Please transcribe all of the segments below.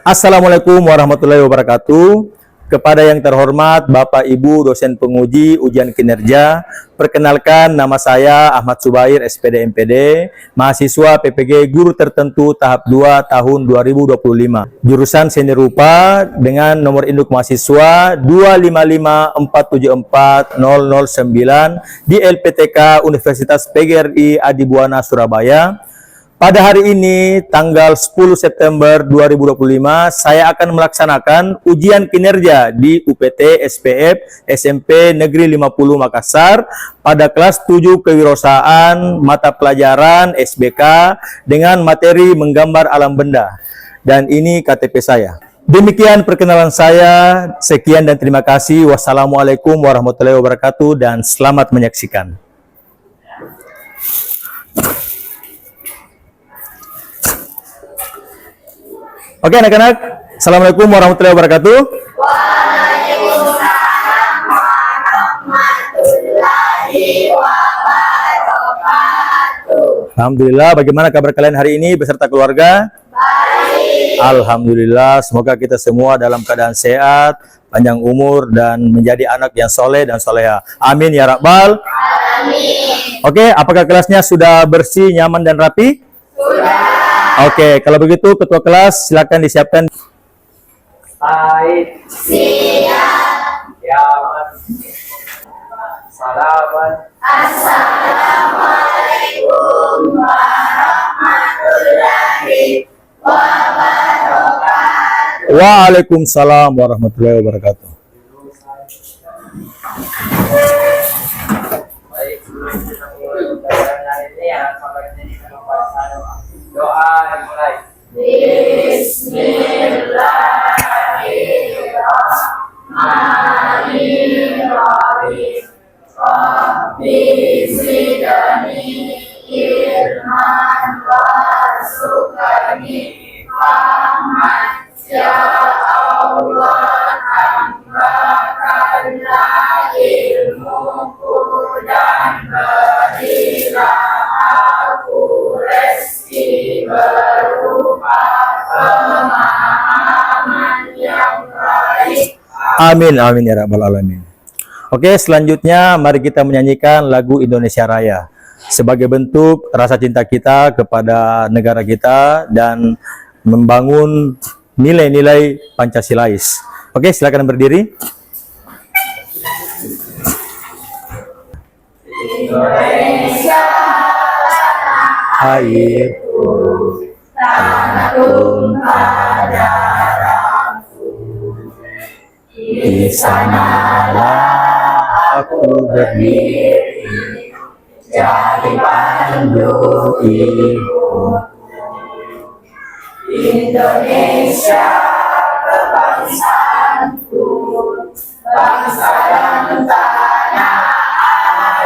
Assalamualaikum warahmatullahi wabarakatuh. Kepada yang terhormat Bapak Ibu dosen penguji ujian kinerja, perkenalkan nama saya Ahmad Subair SPD MPD, mahasiswa PPG Guru Tertentu tahap 2 tahun 2025. Jurusan Seni Rupa dengan nomor induk mahasiswa 255474009 di LPTK Universitas PGRI Adibuana Surabaya. Pada hari ini, tanggal 10 September 2025, saya akan melaksanakan ujian kinerja di UPT SPF SMP Negeri 50 Makassar pada kelas 7 kewirausahaan mata pelajaran SBK dengan materi menggambar alam benda. Dan ini KTP saya. Demikian perkenalan saya. Sekian dan terima kasih. Wassalamualaikum warahmatullahi wabarakatuh dan selamat menyaksikan. Oke anak-anak, Assalamualaikum warahmatullahi wabarakatuh. Waalaikumsalam warahmatullahi wabarakatuh. Alhamdulillah, bagaimana kabar kalian hari ini beserta keluarga? Baik. Alhamdulillah, semoga kita semua dalam keadaan sehat, panjang umur, dan menjadi anak yang soleh dan soleha. Amin ya Rabbal. Amin. Oke, apakah kelasnya sudah bersih, nyaman, dan rapi? Sudah. Oke, kalau begitu ketua kelas silakan disiapkan. Baik. Siap. Ya, Mas. Salaman. Assalamualaikum warahmatullahi wabarakatuh. Waalaikumsalam warahmatullahi wabarakatuh. Baik, sebelum kita mulai pelajaran hari ini ya, sampai sini kita membaca doa dimulai. Bismillahirrahmanirrahim. Rabbi zidni ilman warzuqni fahman. Ya Allah, tambahkanlah ilmuku dan berilah aku rezeki berupa pemahaman yang baik. Amin, amin ya Rabbal Alamin. Oke, selanjutnya mari kita menyanyikan lagu Indonesia Raya sebagai bentuk rasa cinta kita kepada negara kita dan membangun nilai-nilai Pancasilais. Oke, silakan berdiri. Indonesia Airku, tanah tumpah darahku, di sanalah aku berdiri, jadi pandu ibu. Indonesia kebangsaanku, bangsa dan tanah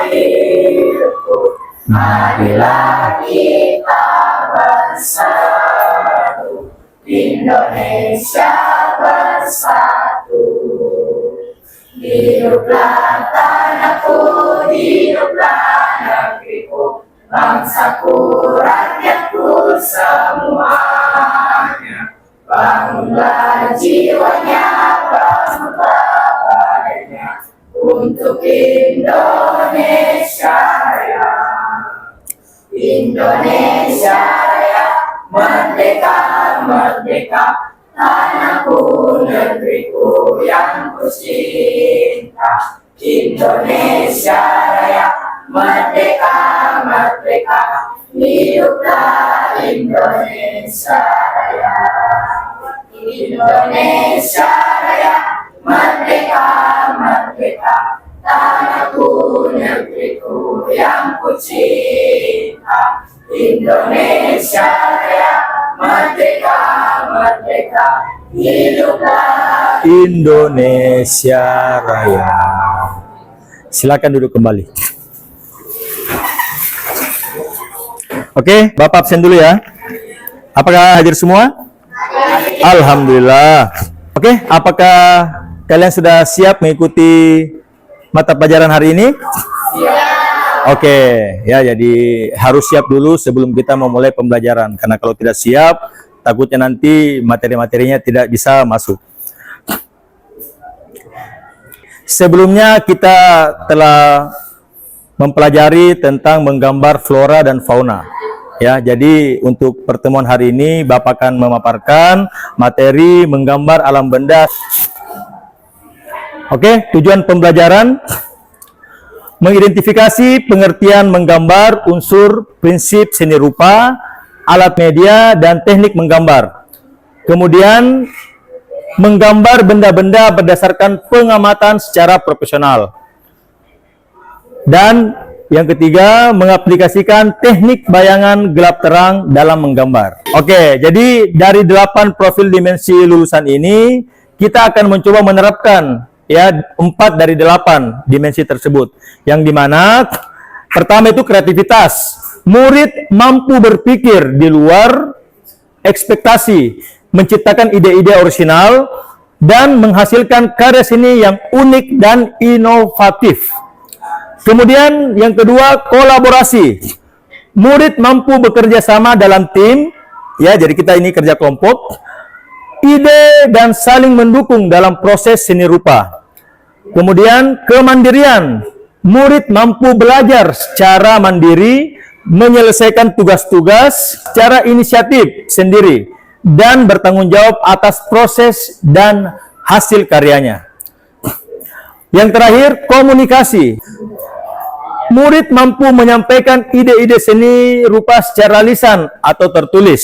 airku. Marilah kita bersatu, Indonesia bersatu. Hiduplah tanahku, hiduplah negeriku, bangsaku, rakyatku semuanya. Bangunlah jiwanya, bangunlah badannya untuk Indonesia Raya. Indonesia Raya, merdeka, merdeka, tanahku, negeriku yang kucinta. Indonesia Raya, merdeka, merdeka, hiduplah Indonesia Raya. Indonesia Raya, merdeka, merdeka, tanahku, negeriku yang kucinta. Indonesia Raya, merdeka, merdeka, hiduplah Indonesia Raya. Silakan duduk kembali. Oke, Bapak absen dulu ya. Apakah hadir semua? Alhamdulillah. Oke, apakah kalian sudah siap mengikuti mata pelajaran hari ini? Oke, ya jadi harus siap dulu sebelum kita memulai pembelajaran. Karena kalau tidak siap, takutnya nanti materi-materinya tidak bisa masuk. Sebelumnya kita telah mempelajari tentang menggambar flora dan fauna. Ya, jadi untuk pertemuan hari ini Bapak akan memaparkan materi menggambar alam benda. Oke, tujuan pembelajaran mengidentifikasi pengertian menggambar, unsur, prinsip seni rupa, alat media, dan teknik menggambar. Kemudian menggambar benda-benda berdasarkan pengamatan secara profesional. Dan yang ketiga, mengaplikasikan teknik bayangan gelap terang dalam menggambar. Oke, jadi dari 8 profil dimensi lulusan ini, kita akan mencoba menerapkan ya 4 dari 8 dimensi tersebut. Yang dimana pertama itu kreativitas. Murid mampu berpikir di luar ekspektasi, menciptakan ide-ide orisinal, dan menghasilkan karya seni yang unik dan inovatif. Kemudian yang kedua, kolaborasi. Murid mampu bekerja sama dalam tim, ya, jadi kita ini kerja kelompok, ide dan saling mendukung dalam proses seni rupa. Kemudian kemandirian. Murid mampu belajar secara mandiri, menyelesaikan tugas-tugas secara inisiatif sendiri, dan bertanggung jawab atas proses dan hasil karyanya. Yang terakhir, komunikasi. Murid mampu menyampaikan ide-ide seni rupa secara lisan atau tertulis,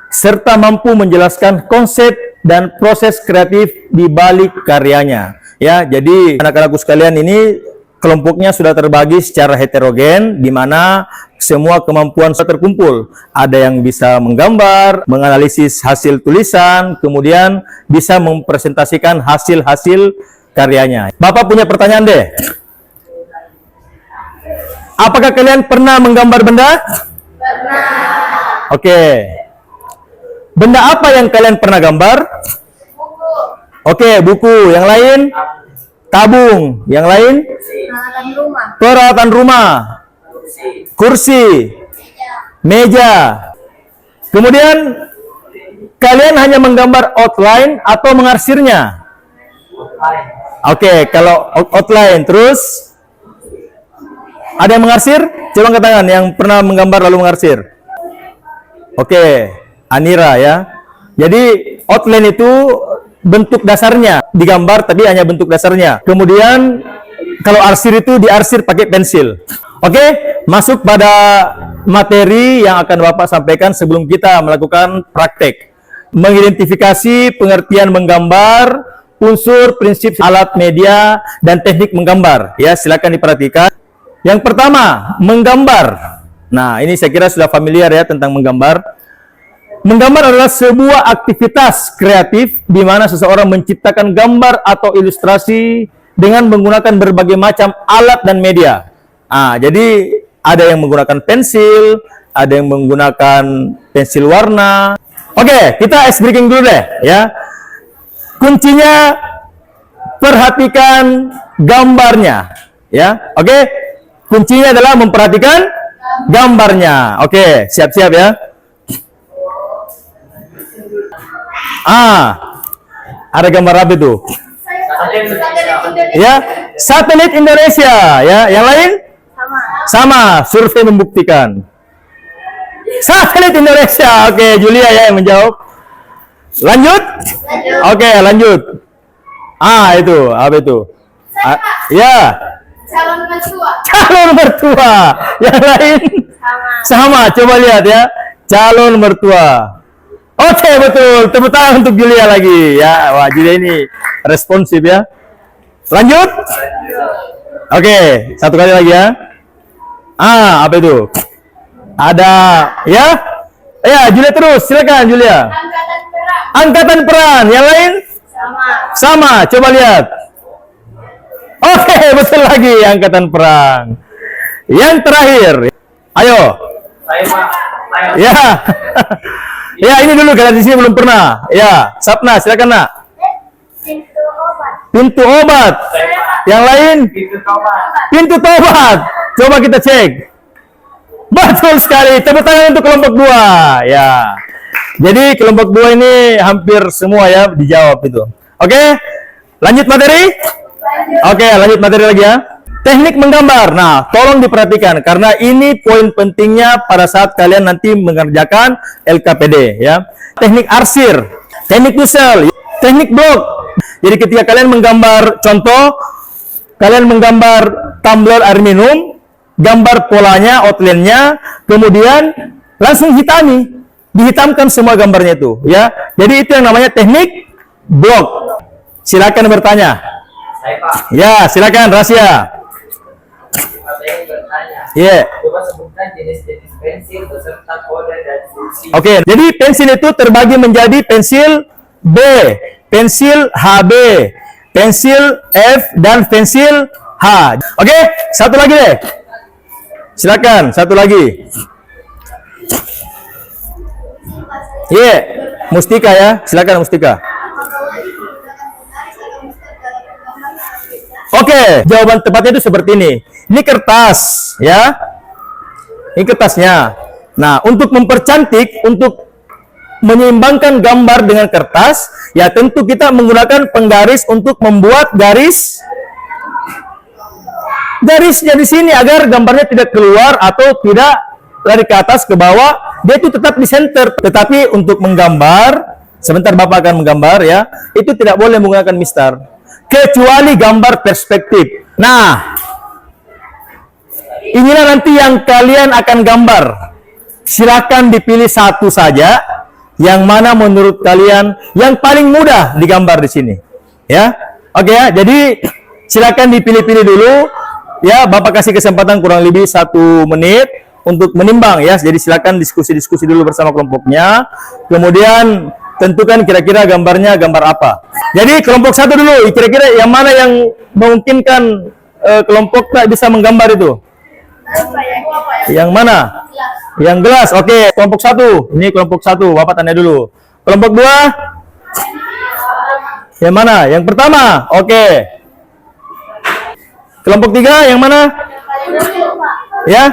serta mampu menjelaskan konsep dan proses kreatif di balik karyanya. Ya, jadi anak-anakku sekalian, ini kelompoknya sudah terbagi secara heterogen, di mana semua kemampuan sudah terkumpul. Ada yang bisa menggambar, menganalisis hasil tulisan, kemudian bisa mempresentasikan hasil-hasil karyanya. Bapak punya pertanyaan deh. Apakah kalian pernah menggambar benda? Pernah. Oke. Benda apa yang kalian pernah gambar? Buku. Oke, buku. Yang lain? Tabung. Yang lain? Peralatan rumah. Peralatan rumah. Kursi. Meja. Kemudian kalian hanya menggambar outline atau mengarsirnya? Oke, kalau outline terus ada yang mengarsir? Coba angkat tangan yang pernah menggambar lalu mengarsir. Oke, Anira ya. Jadi outline itu bentuk dasarnya digambar, tapi hanya bentuk dasarnya. Kemudian kalau arsir itu diarsir pakai pensil. Oke, masuk pada materi yang akan Bapak sampaikan sebelum kita melakukan praktek. Mengidentifikasi pengertian menggambar, unsur, prinsip, alat media, dan teknik menggambar. Ya, silakan diperhatikan. Yang pertama, menggambar. Nah, ini saya kira sudah familiar ya tentang menggambar. Menggambar adalah sebuah aktivitas kreatif di mana seseorang menciptakan gambar atau ilustrasi dengan menggunakan berbagai macam alat dan media. Nah, jadi ada yang menggunakan pensil, ada yang menggunakan pensil warna. Oke, kita ice breaking dulu deh ya. Kuncinya perhatikan gambarnya ya. Oke. Kuncinya adalah memperhatikan gambarnya. Oke, siap-siap ya. Ada gambar apa itu? Ya, satelit Indonesia. Ya, yang lain? Sama. Survei membuktikan. Satelit Indonesia. Oke, Julia ya yang menjawab. Lanjut? Oke, lanjut. Itu apa itu? Ya. Calon mertua. Calon mertua. Yang lain? Sama. Coba lihat ya. Calon mertua. Oke, betul. Tepuk tangan untuk Julia lagi. Ya, wah Julia ini responsif ya. Lanjut. Oke, satu kali lagi ya. Apa itu? Ada ya? Ya, Julia terus. Silakan Julia. Angkatan perang. Angkatan perang. Yang lain? Sama. Coba lihat. Oke, betul lagi, angkatan perang. Yang terakhir, ayo. Ya, ya ini dulu kalian di sini belum pernah. Ya, Sapna, silakan nak. Pintu obat. Pintu obat. Yang lain? Pintu tobat. Coba kita cek. Betul sekali. Tepuk tangan untuk kelompok 2. Ya. Jadi kelompok 2 ini hampir semua ya dijawab itu. Oke, lanjut materi. Oke, lanjut materi lagi ya. Teknik menggambar. Nah, tolong diperhatikan karena ini poin pentingnya pada saat kalian nanti mengerjakan LKPD ya. Teknik arsir, teknik puzzle, teknik blok. Jadi ketika kalian menggambar contoh, kalian menggambar tumbler air minum, gambar polanya, outline-nya, kemudian langsung hitami, dihitamkan semua gambarnya itu ya. Jadi itu yang namanya teknik blok. Silakan bertanya. Saya Pak, Ya, silakan rahasia. saya ingin bertanya. Iya. Coba sebutkan jenis-jenis pensil beserta kode dan fungsi. Oke, jadi pensil itu terbagi menjadi pensil B, pensil HB, pensil F, dan pensil H. Oke, satu lagi deh. Silakan, satu lagi. Iya, Mustika ya. Silakan Mustika. Oke, jawaban tepatnya itu seperti ini. Ini kertas, ya. Ini kertasnya. Nah, untuk mempercantik, untuk menyeimbangkan gambar dengan kertas, ya tentu kita menggunakan penggaris untuk membuat garisnya di sini agar gambarnya tidak keluar atau tidak lari ke atas ke bawah. Dia itu tetap di center. Tetapi untuk menggambar, sebentar Bapak akan menggambar ya, itu tidak boleh menggunakan mistar. Kecuali gambar perspektif. Nah, inilah nanti yang kalian akan gambar. Silakan dipilih satu saja, yang mana menurut kalian yang paling mudah digambar di sini. Ya, oke ya. Jadi silakan dipilih-pilih dulu. Ya, Bapak kasih kesempatan kurang lebih 1 menit untuk menimbang ya. Jadi silakan diskusi-diskusi dulu bersama kelompoknya. Kemudian tentukan kira-kira gambarnya gambar apa. Jadi kelompok 1 dulu, kira-kira yang mana yang memungkinkan kelompok tak bisa menggambar itu? Yang mana? Yang gelas. Oke, kelompok 1. Ini kelompok 1. Bapak tanya dulu. Kelompok 2? Yang mana? Yang pertama. Oke. Kelompok 3 yang mana? Ya?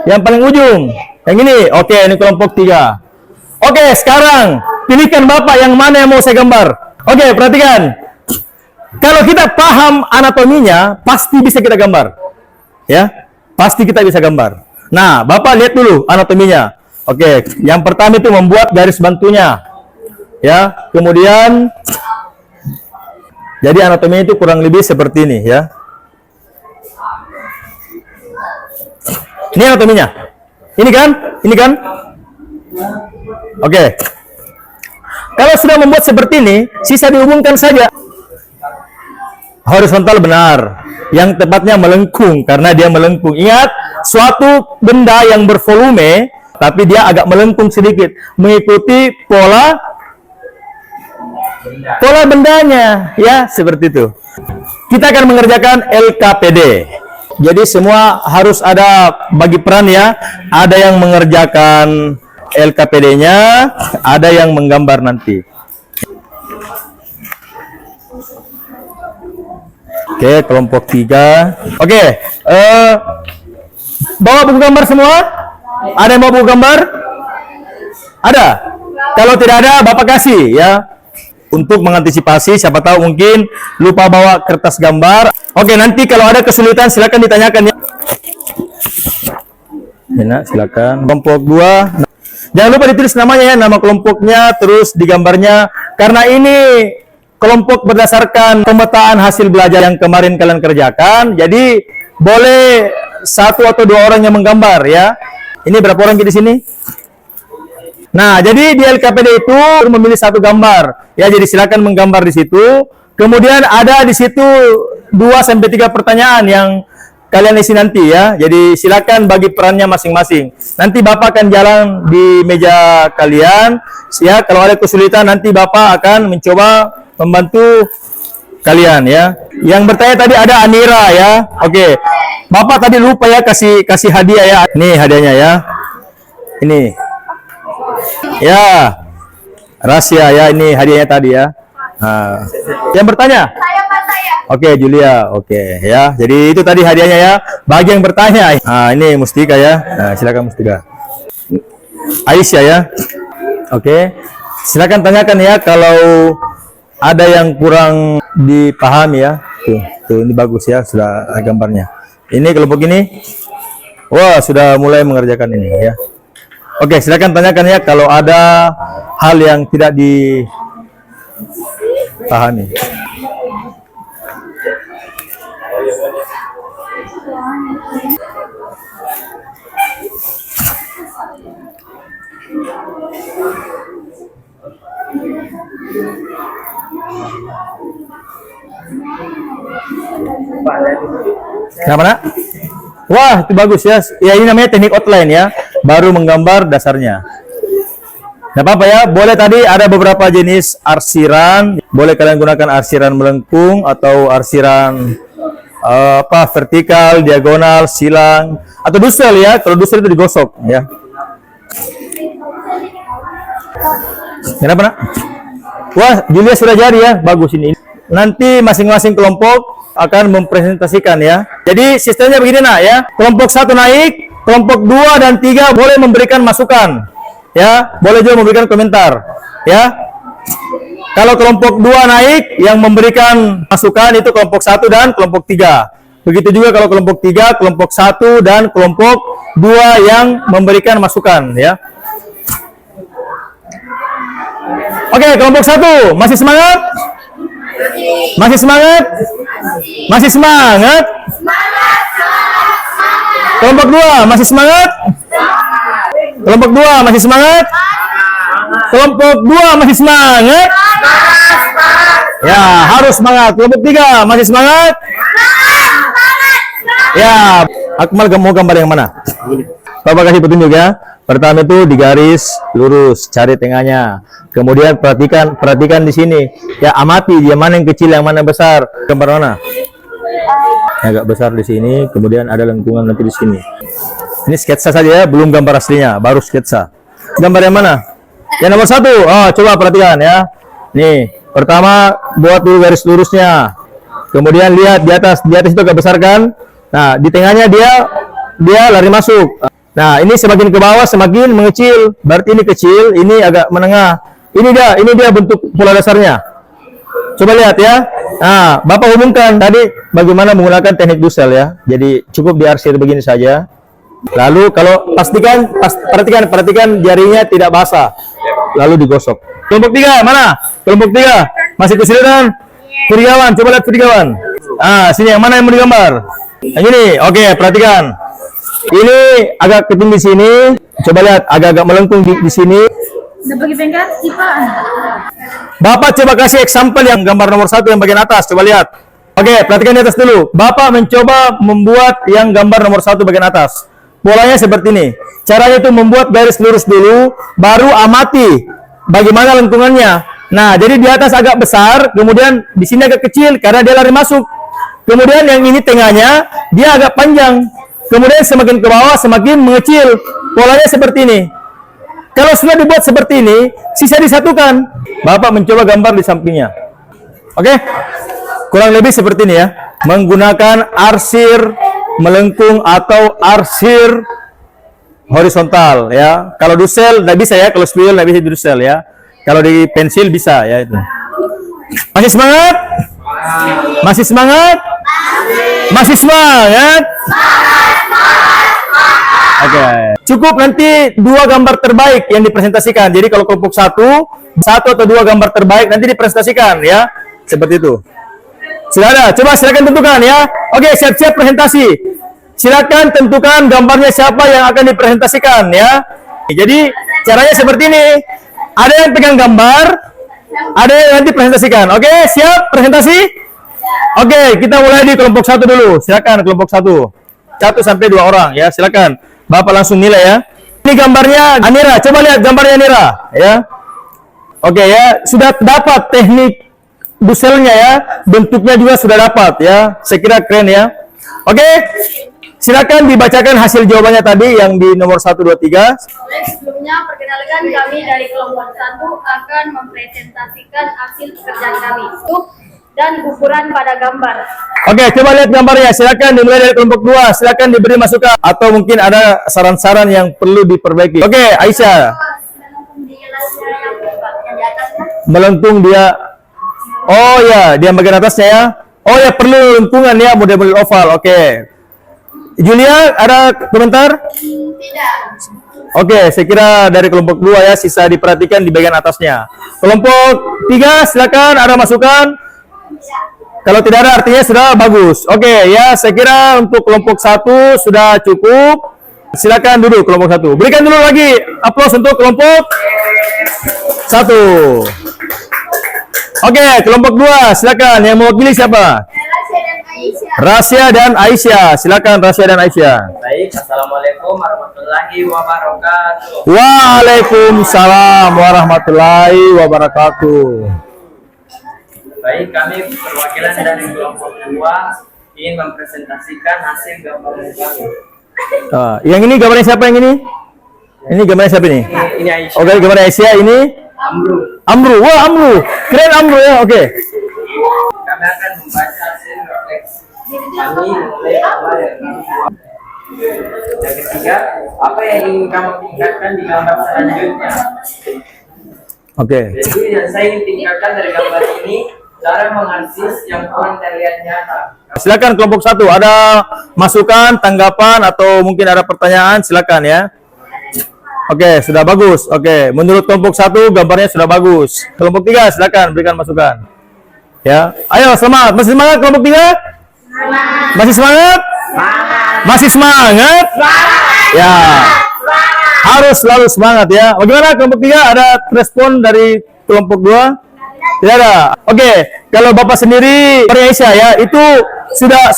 Yang paling ujung. Yang ini. Oke, ini kelompok 3. Oke, sekarang pilihkan Bapak yang mana yang mau saya gambar. Oke, perhatikan. Kalau kita paham anatominya, pasti bisa kita gambar. Ya, pasti kita bisa gambar. Nah, Bapak lihat dulu anatominya. Oke, yang pertama itu membuat garis bantunya. Ya, kemudian jadi anatominya itu kurang lebih seperti ini ya. Ini anatominya. Ini kan? Ini kan? Oke. Kalau sudah membuat seperti ini, sisa dihubungkan saja. Horizontal benar. Yang tepatnya melengkung, karena dia melengkung. Ingat, suatu benda yang bervolume, tapi dia agak melengkung sedikit. Mengikuti pola bendanya. Ya, seperti itu. Kita akan mengerjakan LKPD. Jadi semua harus ada bagi peran ya. Ada yang mengerjakan LKPD-nya, ada yang menggambar nanti. Oke, kelompok 3. Oke, bawa buku gambar semua? Ada yang bawa buku gambar? Ada? Kalau tidak ada, Bapak kasih ya. Untuk mengantisipasi, siapa tahu mungkin lupa bawa kertas gambar. Oke, nanti kalau ada kesulitan silakan ditanyakan ya. Enak, silakan. Kelompok 2. Jangan lupa ditulis namanya ya, nama kelompoknya, terus di gambarnya. Karena ini kelompok berdasarkan pemetaan hasil belajar yang kemarin kalian kerjakan. Jadi boleh 1 atau 2 orang yang menggambar ya. Ini berapa orang di sini? Nah, jadi di LKPD itu memilih 1 gambar. Ya, jadi silakan menggambar di situ. Kemudian ada di situ 2 sampai 3 pertanyaan yang kalian isi nanti ya. Jadi silakan bagi perannya masing-masing. Nanti Bapak akan jalan di meja kalian. Ya, kalau ada kesulitan nanti Bapak akan mencoba membantu kalian ya. Yang bertanya tadi ada Anira ya. Oke. Bapak tadi lupa ya kasih hadiah ya. Nih hadiahnya ya. Ini. Ya. Rahasia ya, ini hadiahnya tadi ya. Nah, yang bertanya? Saya Pak, saya. Oke, Julia. Oke, ya. Jadi itu tadi hadiahnya ya. Bagi yang bertanya. Nah, ini Mustika ya. Nah, silakan Mustika. Aisyah ya. Oke, silakan tanyakan ya kalau ada yang kurang dipahami ya. Tuh ini bagus ya, sudah gambarnya. Ini kelompok ini, wah sudah mulai mengerjakan ini ya. Oke, silakan tanyakan ya kalau ada hal yang tidak dipahami. Kenapa nak? Wah itu bagus ya. Ya ini namanya teknik outline ya. Baru menggambar dasarnya. Tidak apa-apa ya. Boleh tadi ada beberapa jenis arsiran. Boleh kalian gunakan arsiran melengkung atau arsiran vertikal, diagonal, silang atau dusel ya. Kalau dusel itu digosok ya. Kenapa nak? Wah Julia sudah jadi ya. Bagus ini. Nanti masing-masing kelompok akan mempresentasikan ya. Jadi sistemnya begini nak ya. Kelompok 1 naik, kelompok 2 dan 3 boleh memberikan masukan. Ya, boleh juga memberikan komentar. Ya. Kalau kelompok 2 naik, yang memberikan masukan itu kelompok 1 dan kelompok 3. Begitu juga kalau kelompok 3, kelompok 1 dan kelompok 2 yang memberikan masukan ya. Oke, kelompok 1 masih semangat? Masih semangat? Masih semangat? Kelompok 2 masih semangat? Kelompok 2 masih semangat? Kelompok 2 masih semangat? Ya, harus semangat. Kelompok 3 masih semangat? Ya, aku mau gambar yang mana? Bapak kasih petunjuk ya. Pertama itu di garis lurus, cari tengahnya. Kemudian perhatikan di sini. Ya, amati dia mana yang kecil, yang mana yang besar. Gambar mana? Yang agak besar di sini, kemudian ada lengkungan nanti di sini. Ini sketsa saja ya, belum gambar aslinya, baru sketsa. Gambar yang mana? Yang nomor 1. Oh, coba perhatikan ya. Nih, pertama buat dulu garis lurusnya. Kemudian lihat di atas itu agak besar kan? Nah, di tengahnya dia lari masuk. Nah, ini semakin ke bawah semakin mengecil. Berarti ini kecil, ini agak menengah. Ini dia bentuk pola dasarnya. Coba lihat ya. Nah, Bapak umumkan tadi bagaimana menggunakan teknik dusel ya. Jadi cukup diarsir begini saja. Lalu kalau perhatikan jarinya tidak basah. Lalu digosok. Kelompok 3 mana? Kelompok 3 masih kesulitan. Firgawan, coba lihat Firgawan. Ah, sini yang mana yang mau digambar? Yang ini. Oke, perhatikan. Ini agak ketinggi di sini. Coba lihat agak-agak melengkung di sini. Bapak coba kasih example yang gambar nomor 1 yang bagian atas. Coba lihat. Oke, perhatikan di atas dulu. Bapak mencoba membuat yang gambar nomor 1 bagian atas. Polanya seperti ini. Caranya itu membuat garis lurus dulu, baru amati bagaimana lengkungannya. Nah, jadi di atas agak besar, kemudian di sini agak kecil karena dia lari masuk. Kemudian yang ini tengahnya dia agak panjang. Kemudian semakin ke bawah semakin mengecil. Polanya seperti ini. Kalau sudah dibuat seperti ini, sisa disatukan. Bapak mencoba gambar di sampingnya. Oke? Kurang lebih seperti ini ya. Menggunakan arsir melengkung atau arsir horizontal ya. Kalau dusel nggak bisa ya, kalau spidol nggak bisa di dusel ya. Kalau di pensil bisa ya itu. Masih semangat? Masih semangat? Masih semangat? Oke. Cukup nanti 2 gambar terbaik yang dipresentasikan. Jadi kalau kelompok 1 atau 2 gambar terbaik nanti dipresentasikan ya. Seperti itu. Sudah ada. Coba silakan tentukan ya. Oke, siap-siap presentasi. Silakan tentukan gambarnya siapa yang akan dipresentasikan ya. Jadi caranya seperti ini. Ada yang pegang gambar, ada yang nanti presentasikan. Oke, siap presentasi? Oke, kita mulai di kelompok 1 dulu. Silakan kelompok 1. 1 sampai 2 orang ya. Silakan. Bapak langsung nilai ya. Ini gambarnya Anira. Coba lihat gambarnya Anira ya. Oke ya, sudah dapat teknik duselnya ya. Bentuknya juga sudah dapat ya. Saya kira keren ya. Oke. Silakan dibacakan hasil jawabannya tadi yang di nomor 1, 2, 3. Sebelumnya, perkenalkan kami dari kelompok 1 akan mempresentasikan hasil pekerjaan kami dan ukuran pada gambar. Oke, coba lihat gambarnya. Silakan dimulai dari kelompok 2. Silakan diberi masukan atau mungkin ada saran-saran yang perlu diperbaiki. Oke, Aisyah. Dalam penjelasan Melengkung dia. Oh ya, di bagian atasnya ya. Oh ya, perlu lengkungan ya, model-model oval. Oke. Julia, ada komentar? Tidak. Oke, saya kira dari kelompok 2 ya, sisa diperhatikan di bagian atasnya. Kelompok 3, silakan ada masukan? Kalau tidak ada artinya sudah bagus. Oke, ya saya kira untuk kelompok 1 sudah cukup. Silakan duduk kelompok 1. Berikan dulu lagi aplaus untuk kelompok 1. Oke, kelompok 2, silakan. Yang mewakili siapa? Rasya dan Aisyah. Silakan Rasya dan Aisyah. Baik, Assalamualaikum warahmatullahi wabarakatuh. Waalaikumsalam warahmatullahi wabarakatuh. Baik, kami perwakilan dari kelompok 2 ingin mempresentasikan hasil gambar kami. Yang ini gambarnya siapa yang ini? Ini gambarnya siapa ini? Ini Aisyah. Oke, gambarnya Aisyah ini Amru. Amru. Wah, Amru. Keren Amru ya. Oke. Kami akan membaca hasil refleksi kami mulai awal dari yang ketiga, apa yang ingin kamu tingkatkan di gambar selanjutnya? Oke. Jadi yang saya ingin tingkatkan dari gambar ini, cara menganalisis yang kurang terlihat nyata. Silakan kelompok 1, ada masukan, tanggapan atau mungkin ada pertanyaan, silakan ya. Oke, sudah bagus. Oke, menurut kelompok 1 gambarnya sudah bagus. Kelompok 3 silakan berikan masukan. Ya. Ayo semangat. Masih semangat kelompok 3? Masih semangat? Masih semangat? Ya. Harus selalu semangat ya. Bagaimana kelompok 3? Ada respon dari kelompok 2? Tidak ada. Oke, kalau Bapak sendiri Aisyah ya, itu sudah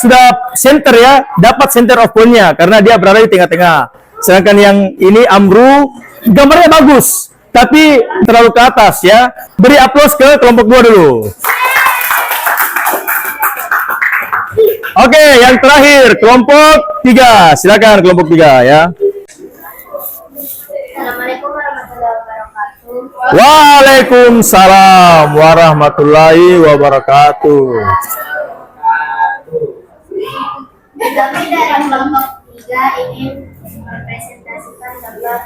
center ya, dapat center of point-nya karena dia berada di tengah-tengah. Sedangkan yang ini Amru gambarnya bagus, tapi terlalu ke atas ya. Beri aplaus ke kelompok 2 dulu. Oke, yang terakhir kelompok 3. Silakan kelompok 3 ya. Assalamualaikum warahmatullahi wabarakatuh. Waalaikumsalam warahmatullahi wabarakatuh. Kami dari kelompok 3 ingin mempresentasikan gambar.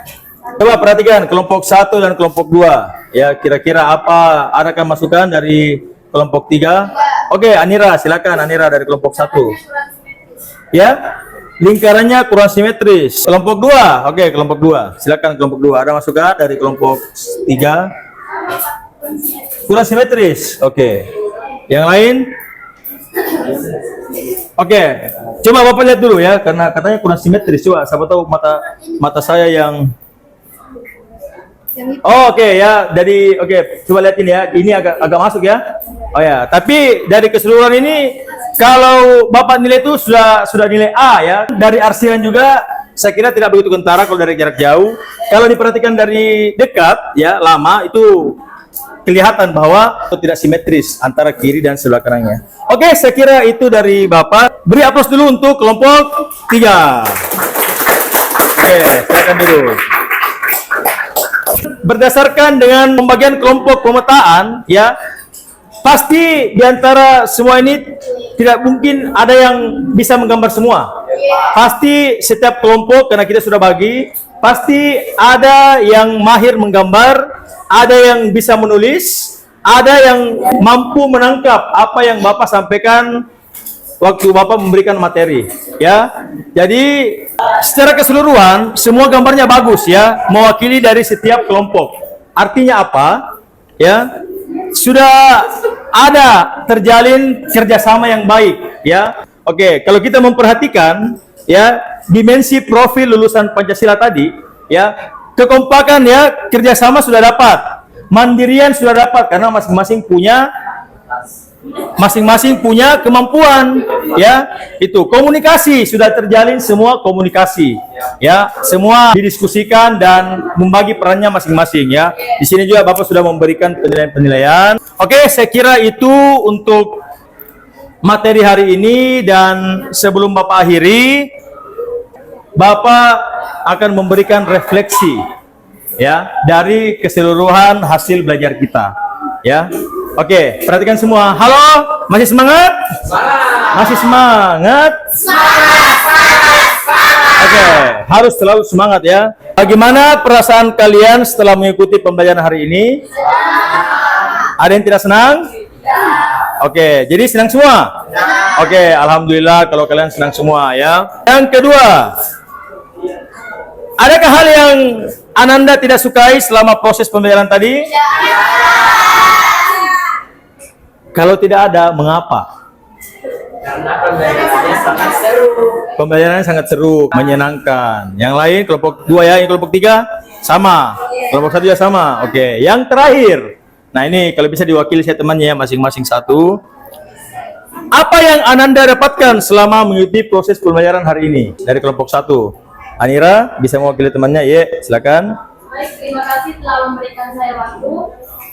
Coba perhatikan kelompok 1 dan kelompok 2. Ya, kira-kira apa? Adakah masukan dari kelompok 3? Oke, Anira, silakan Anira dari kelompok 1. Ya, lingkarannya kurang simetris. Kelompok 2, oke, kelompok 2. Silakan kelompok 2. Ada masukan dari kelompok 3? Kurang simetris. Oke. Yang lain? Oke. Coba Bapak lihat dulu ya, karena katanya kurang simetris. Coba, siapa tahu mata saya yang Oh, oke ya. Dari coba lihat ini ya. Ini agak masuk ya. Oh ya, tapi dari keseluruhan ini kalau Bapak nilai itu sudah nilai A ya. Dari arsiran juga saya kira tidak begitu kentara kalau dari jarak jauh. Kalau diperhatikan dari dekat ya, lama itu kelihatan bahwa itu tidak simetris antara kiri dan sebelah kanannya. Oke, saya kira itu dari Bapak. Beri aplaus dulu untuk kelompok 3. Oke, silakan dulu. Berdasarkan dengan pembagian kelompok pemetaan ya, pasti diantara semua ini tidak mungkin ada yang bisa menggambar semua. Pasti setiap kelompok, karena kita sudah bagi, pasti ada yang mahir menggambar, ada yang bisa menulis, ada yang mampu menangkap apa yang Bapak sampaikan waktu Bapak memberikan materi ya. Jadi secara keseluruhan semua gambarnya bagus ya, mewakili dari setiap kelompok. Artinya apa? Ya, sudah ada terjalin kerjasama yang baik ya. Oke, kalau kita memperhatikan ya dimensi profil lulusan Pancasila tadi ya, kekompakan ya, kerjasama sudah dapat, mandirian sudah dapat karena masing-masing punya kemampuan ya. Itu komunikasi sudah terjalin, semua komunikasi ya, semua didiskusikan dan membagi perannya masing-masing ya. Di sini juga Bapak sudah memberikan penilaian. Oke, saya kira itu untuk materi hari ini, dan sebelum Bapak akhiri, Bapak akan memberikan refleksi ya dari keseluruhan hasil belajar kita ya. Oke, perhatikan semua. Halo, masih semangat? Masih semangat? Oke, harus selalu semangat ya. Bagaimana perasaan kalian setelah mengikuti pembelajaran hari ini? Ada yang tidak senang? Oke, jadi senang semua? Oke, alhamdulillah kalau kalian senang semua ya. Yang kedua, adakah hal yang Ananda tidak sukai selama proses pembelajaran tadi? Kalau tidak ada, mengapa? Karena pembelajarannya sangat seru. Pembelajarannya sangat seru, menyenangkan. Yang lain, kelompok 2 ya, yang kelompok 3 sama. Kelompok 1 ya sama. Oke, yang terakhir. Nah ini kalau bisa diwakili saya temannya masing-masing satu. Apa yang Ananda dapatkan selama mengikuti proses pembelajaran hari ini dari kelompok 1? Anira bisa mewakili temannya, ya silakan. Baik, terima kasih telah memberikan saya waktu.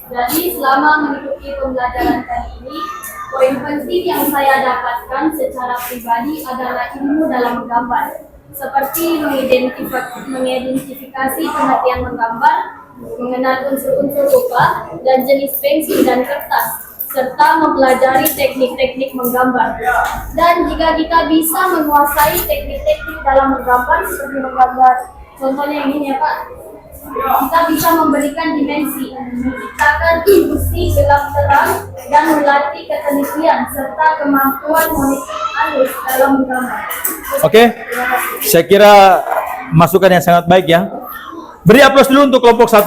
Jadi selama mengikuti pembelajaran kali ini, poin penting yang saya dapatkan secara pribadi adalah ilmu dalam menggambar, seperti mengidentifikasi pengertian menggambar, mengenal unsur-unsur rupa dan jenis pensil dan kertas, serta mempelajari teknik-teknik menggambar. Dan jika kita bisa menguasai teknik-teknik dalam menggambar seperti menggambar, contohnya yang ini ya Pak, kita bisa memberikan dimensi, menciptakan ilusi gelap terang, dan melatih ketelitian serta kemampuan motorik halus dalam menggambar. Oke, saya kira masukan yang sangat baik ya. Beri aplaus dulu untuk kelompok 1,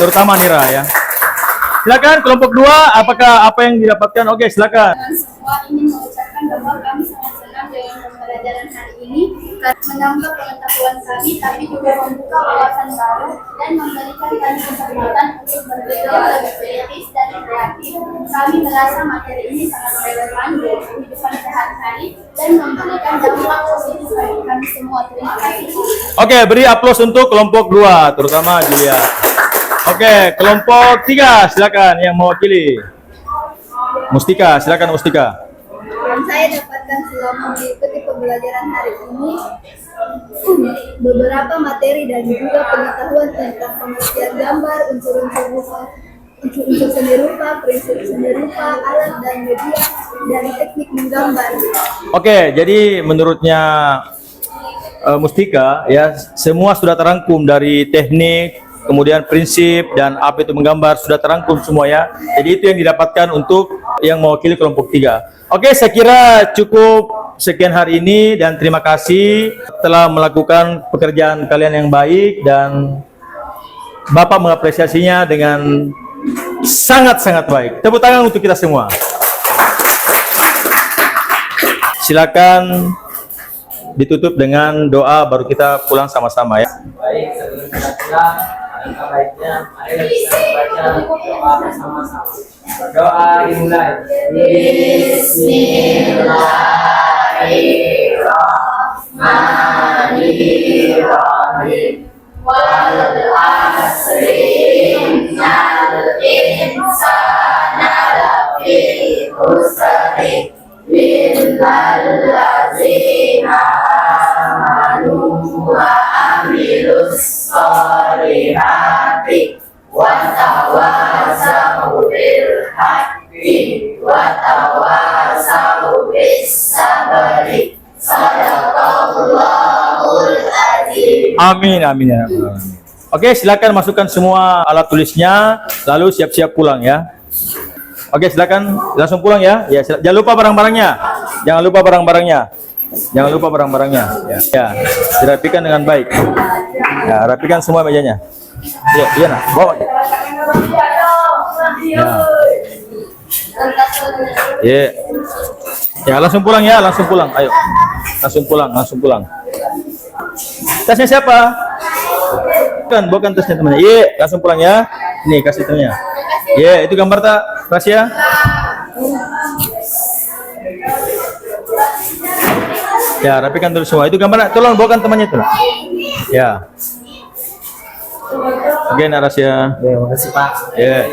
terutama Nira ya. Silakan kelompok 2, apakah apa yang didapatkan? Oke, silakan. Semua ingin mengucapkan bahwa kami sangat senang dengan pembelajaran hari ini, menambah pengetahuan kami, tapi juga membuka wawasan baru dan memberikan kami kesempatan untuk berpikir lebih kritis dan kreatif. Kami merasa materi ini sangat relevan untuk kehidupan sehari-hari dan memberikan dampak positif bagi kami semua. Terima kasih. Oke, beri aplaus untuk kelompok 2, terutama Julia. Oke, kelompok 3, silakan yang mewakili. Mustika, silakan Mustika. Yang saya dapatkan selama mengikuti pembelajaran hari ini, beberapa materi dan juga pengetahuan tentang pengertian gambar, unsur-unsur rupa, unsur seni rupa, prinsip seni rupa, alat dan media, dan teknik menggambar. Oke, jadi menurutnya Mustika ya, semua sudah terangkum dari teknik, kemudian prinsip dan apa itu menggambar sudah terangkum semua ya. Jadi itu yang didapatkan untuk yang mewakili kelompok 3. Oke, saya kira cukup sekian hari ini dan terima kasih telah melakukan pekerjaan kalian yang baik dan Bapak mengapresiasinya dengan sangat-sangat baik. Tepuk tangan untuk kita semua. Silakan ditutup dengan doa baru kita pulang sama-sama ya. Baik, sebelum kita pulang, alangkah baiknya mari kita baca doa bersama-sama. Berdoa dimulai. Bismillahirrahmanirrahim. Wal asri innal insana lafi khusr illal ladzina amanu wa amilus sholihati wa tawassaw bil haqqi wa tawassaw bis sabri. Sadaqallahul azim. Amin, amin ya. Oke, silakan masukkan semua alat tulisnya, lalu siap-siap pulang ya. Oke, silakan langsung pulang ya. Ya, jangan lupa barang-barangnya. Jangan lupa barang-barangnya. Jangan lupa barang-barangnya. Ya, dirapikan dengan baik. Ya, rapikan semua mejanya. Ya, iya nah, bawa. Ya. Ya, langsung pulang ya, langsung pulang. Ayo. Langsung pulang, langsung pulang. Tasnya siapa? Bukan tasnya temannya. Iya, langsung pulang ya. Nih, kasih temannya. Iya, itu gambar tak, Rasya? Ya, rapikan dulu semua. Itu gambar, tolong bawakan temannya itu. Ya. Oke, Rasya. Terima kasih Pak. Ya.